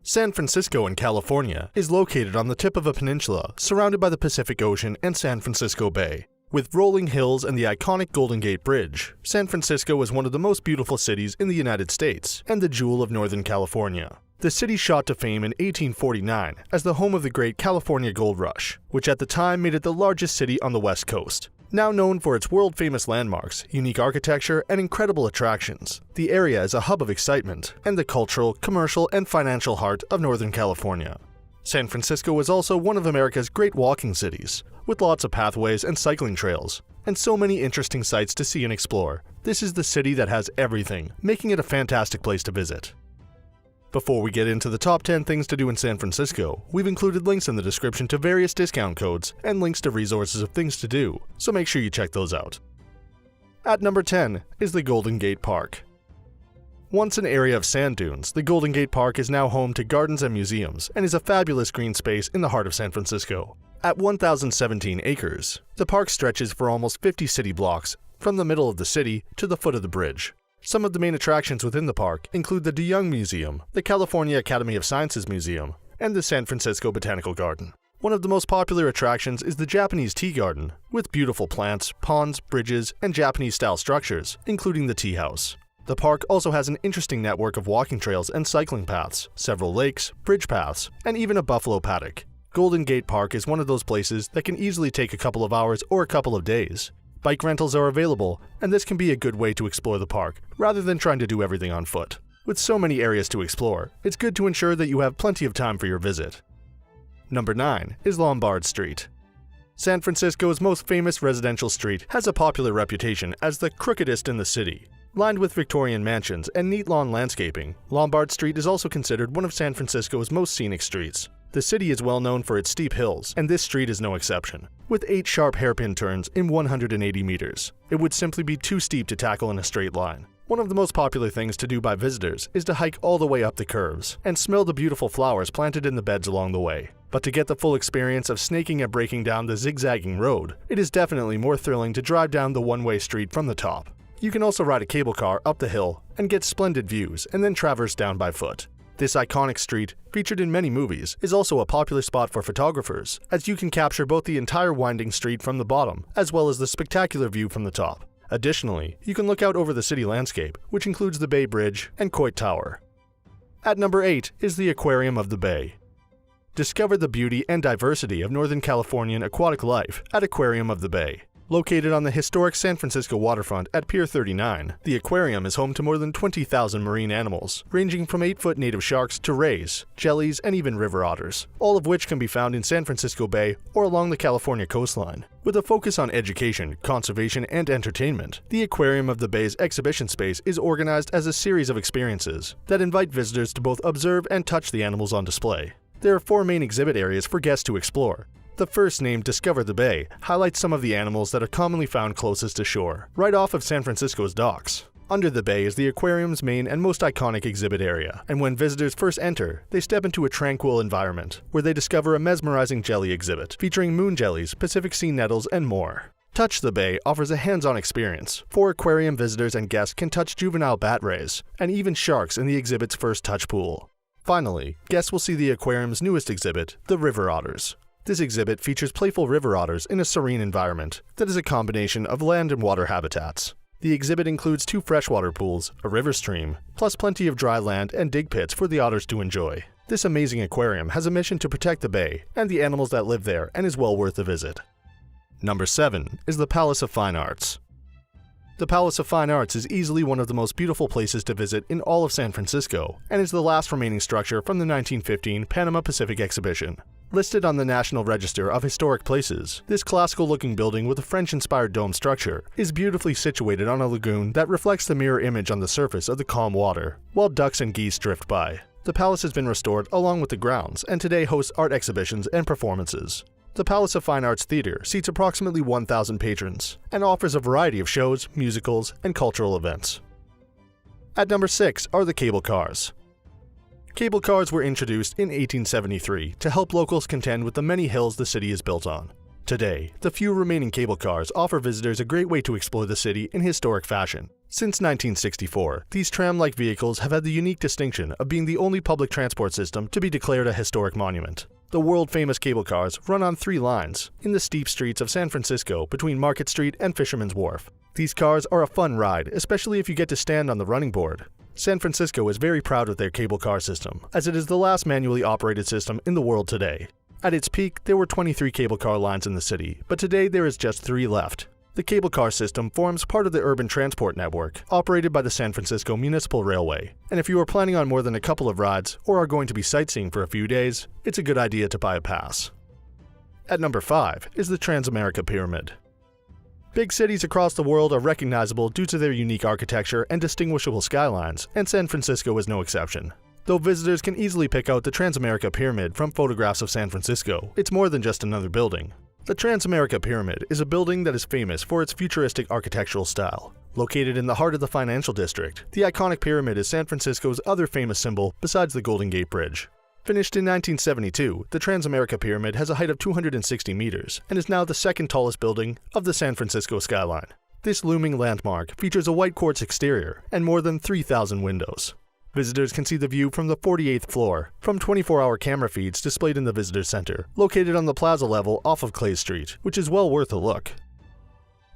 San Francisco in California is located on the tip of a peninsula surrounded by the Pacific Ocean and San Francisco Bay. With rolling hills and the iconic Golden Gate Bridge, San Francisco is one of the most beautiful cities in the United States and the jewel of Northern California. The city shot to fame in 1849 as the home of the Great California Gold Rush, which at the time made it the largest city on the West Coast. Now known for its world-famous landmarks, unique architecture, and incredible attractions, the area is a hub of excitement and the cultural, commercial, and financial heart of Northern California. San Francisco is also one of America's great walking cities, with lots of pathways and cycling trails, and so many interesting sights to see and explore. This is the city that has everything, making it a fantastic place to visit. Before we get into the top 10 things to do in San Francisco, we've included links in the description to various discount codes and links to resources of things to do, so make sure you check those out. At number 10 is the Golden Gate Park. Once an area of sand dunes, the Golden Gate Park is now home to gardens and museums and is a fabulous green space in the heart of San Francisco. At 1,017 acres, the park stretches for almost 50 city blocks from the middle of the city to the foot of the bridge. Some of the main attractions within the park include the DeYoung Museum, the California Academy of Sciences Museum, and the San Francisco Botanical Garden. One of the most popular attractions is the Japanese Tea Garden, with beautiful plants, ponds, bridges, and Japanese-style structures, including the tea house. The park also has an interesting network of walking trails and cycling paths, several lakes, bridge paths, and even a buffalo paddock. Golden Gate Park is one of those places that can easily take a couple of hours or a couple of days. Bike rentals are available, and this can be a good way to explore the park, rather than trying to do everything on foot. With so many areas to explore, it's good to ensure that you have plenty of time for your visit. Number 9 is Lombard Street. San Francisco's most famous residential street has a popular reputation as the crookedest in the city. Lined with Victorian mansions and neat lawn landscaping, Lombard Street is also considered one of San Francisco's most scenic streets. The city is well known for its steep hills, and this street is no exception. With 8 sharp hairpin turns in 180 meters, it would simply be too steep to tackle in a straight line. One of the most popular things to do by visitors is to hike all the way up the curves and smell the beautiful flowers planted in the beds along the way. But to get the full experience of snaking and breaking down the zigzagging road, it is definitely more thrilling to drive down the one-way street from the top. You can also ride a cable car up the hill and get splendid views and then traverse down by foot. This iconic street, featured in many movies, is also a popular spot for photographers, as you can capture both the entire winding street from the bottom, as well as the spectacular view from the top. Additionally, you can look out over the city landscape, which includes the Bay Bridge and Coit Tower. At number 8 is the Aquarium of the Bay. Discover the beauty and diversity of Northern Californian aquatic life at Aquarium of the Bay. Located on the historic San Francisco waterfront at Pier 39, the aquarium is home to more than 20,000 marine animals, ranging from 8-foot native sharks to rays, jellies, and even river otters, all of which can be found in San Francisco Bay or along the California coastline. With a focus on education, conservation, and entertainment, the Aquarium of the Bay's exhibition space is organized as a series of experiences that invite visitors to both observe and touch the animals on display. There are 4 main exhibit areas for guests to explore. The first, named Discover the Bay, highlights some of the animals that are commonly found closest to shore, right off of San Francisco's docks. Under the bay is the aquarium's main and most iconic exhibit area, and when visitors first enter, they step into a tranquil environment, where they discover a mesmerizing jelly exhibit, featuring moon jellies, Pacific sea nettles, and more. Touch the Bay offers a hands-on experience. 4 aquarium visitors and guests can touch juvenile bat rays, and even sharks in the exhibit's first touch pool. Finally, guests will see the aquarium's newest exhibit, the river otters. This exhibit features playful river otters in a serene environment that is a combination of land and water habitats. The exhibit includes 2 freshwater pools, a river stream, plus plenty of dry land and dig pits for the otters to enjoy. This amazing aquarium has a mission to protect the bay and the animals that live there and is well worth a visit. Number 7 is the Palace of Fine Arts. The Palace of Fine Arts is easily one of the most beautiful places to visit in all of San Francisco and is the last remaining structure from the 1915 Panama Pacific Exhibition. Listed on the National Register of Historic Places, this classical-looking building with a French-inspired dome structure is beautifully situated on a lagoon that reflects the mirror image on the surface of the calm water, while ducks and geese drift by. The palace has been restored along with the grounds and today hosts art exhibitions and performances. The Palace of Fine Arts Theater seats approximately 1,000 patrons and offers a variety of shows, musicals, and cultural events. At number 6 are the cable cars. Cable cars were introduced in 1873 to help locals contend with the many hills the city is built on. Today, the few remaining cable cars offer visitors a great way to explore the city in historic fashion. Since 1964, these tram-like vehicles have had the unique distinction of being the only public transport system to be declared a historic monument. The world-famous cable cars run on 3 lines in the steep streets of San Francisco between Market Street and Fisherman's Wharf. These cars are a fun ride, especially if you get to stand on the running board. San Francisco is very proud of their cable car system, as it is the last manually operated system in the world today. At its peak, there were 23 cable car lines in the city, but today there is just 3 left. The cable car system forms part of the urban transport network, operated by the San Francisco Municipal Railway, and if you are planning on more than a couple of rides or are going to be sightseeing for a few days, it's a good idea to buy a pass. At number 5 is the Transamerica Pyramid. Big cities across the world are recognizable due to their unique architecture and distinguishable skylines, and San Francisco is no exception. Though visitors can easily pick out the Transamerica Pyramid from photographs of San Francisco, it's more than just another building. The Transamerica Pyramid is a building that is famous for its futuristic architectural style. Located in the heart of the financial district, the iconic pyramid is San Francisco's other famous symbol besides the Golden Gate Bridge. Finished in 1972, the Transamerica Pyramid has a height of 260 meters and is now the second tallest building of the San Francisco skyline. This looming landmark features a white quartz exterior and more than 3,000 windows. Visitors can see the view from the 48th floor from 24-hour camera feeds displayed in the Visitor Center, located on the plaza level off of Clay Street, which is well worth a look.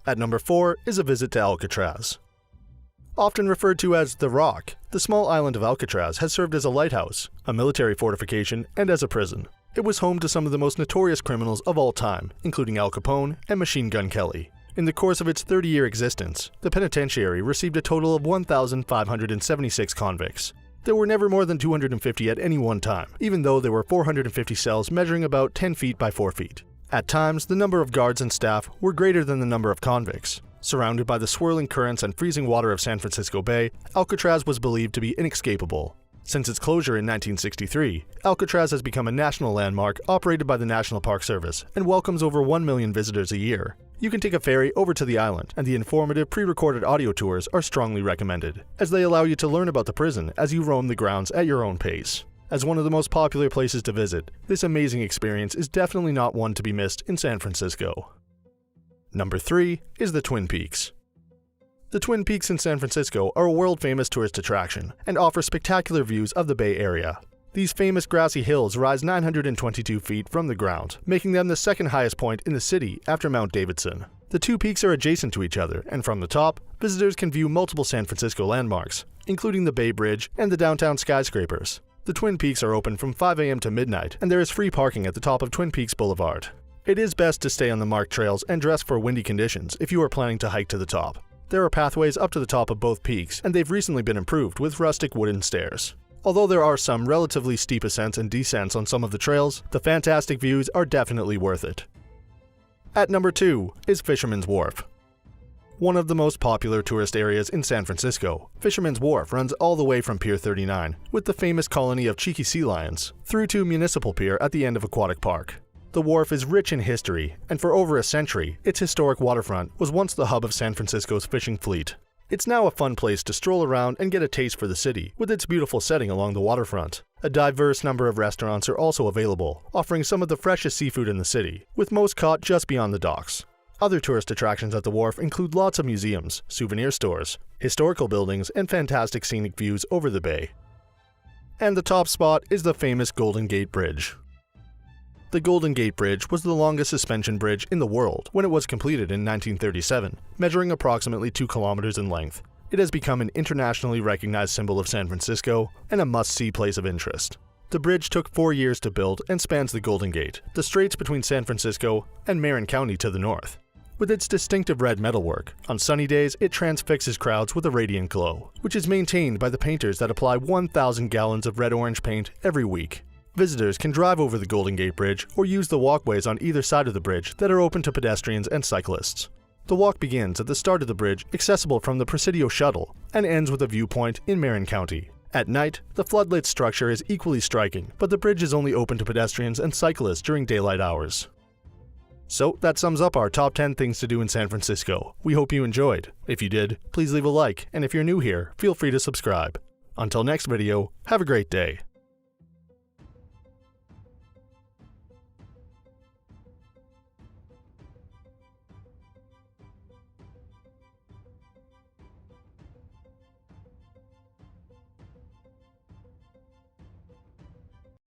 At number 4 is a visit to Alcatraz. Often referred to as the Rock, the small island of Alcatraz has served as a lighthouse, a military fortification, and as a prison. It was home to some of the most notorious criminals of all time, including Al Capone and Machine Gun Kelly. In the course of its 30-year existence, the penitentiary received a total of 1,576 convicts. There were never more than 250 at any one time, even though there were 450 cells measuring about 10 feet by 4 feet. At times, the number of guards and staff were greater than the number of convicts. Surrounded by the swirling currents and freezing water of San Francisco Bay, Alcatraz was believed to be inescapable. Since its closure in 1963, Alcatraz has become a national landmark operated by the National Park Service and welcomes over 1 million visitors a year. You can take a ferry over to the island, and the informative pre-recorded audio tours are strongly recommended, as they allow you to learn about the prison as you roam the grounds at your own pace. As one of the most popular places to visit, this amazing experience is definitely not one to be missed in San Francisco. Number 3 is the Twin Peaks. The Twin Peaks in San Francisco are a world-famous tourist attraction and offer spectacular views of the Bay Area. These famous grassy hills rise 922 feet from the ground, making them the second highest point in the city after Mount Davidson. The 2 peaks are adjacent to each other, and from the top, visitors can view multiple San Francisco landmarks, including the Bay Bridge and the downtown skyscrapers. The Twin Peaks are open from 5 a.m. to midnight, and there is free parking at the top of Twin Peaks Boulevard. It is best to stay on the marked trails and dress for windy conditions if you are planning to hike to the top. There are pathways up to the top of both peaks, and they've recently been improved with rustic wooden stairs. Although there are some relatively steep ascents and descents on some of the trails, the fantastic views are definitely worth it. At number 2 is Fisherman's Wharf. One of the most popular tourist areas in San Francisco, Fisherman's Wharf runs all the way from Pier 39, with the famous colony of cheeky sea lions, through to Municipal Pier at the end of Aquatic Park. The wharf is rich in history, and for over a century, its historic waterfront was once the hub of San Francisco's fishing fleet. It's now a fun place to stroll around and get a taste for the city, with its beautiful setting along the waterfront. A diverse number of restaurants are also available, offering some of the freshest seafood in the city, with most caught just beyond the docks. Other tourist attractions at the wharf include lots of museums, souvenir stores, historical buildings, and fantastic scenic views over the bay. And the top spot is the famous Golden Gate Bridge. The Golden Gate Bridge was the longest suspension bridge in the world when it was completed in 1937, measuring approximately 2 kilometers in length. It has become an internationally recognized symbol of San Francisco and a must-see place of interest. The bridge took 4 years to build and spans the Golden Gate, the straits between San Francisco and Marin County to the north. With its distinctive red metalwork, on sunny days it transfixes crowds with a radiant glow, which is maintained by the painters that apply 1,000 gallons of red-orange paint every week. Visitors can drive over the Golden Gate Bridge or use the walkways on either side of the bridge that are open to pedestrians and cyclists. The walk begins at the start of the bridge, accessible from the Presidio shuttle, and ends with a viewpoint in Marin County. At night, the floodlit structure is equally striking, but the bridge is only open to pedestrians and cyclists during daylight hours. So that sums up our top 10 things to do in San Francisco. We hope you enjoyed. If you did, please leave a like, and if you're new here, feel free to subscribe. Until next video, have a great day.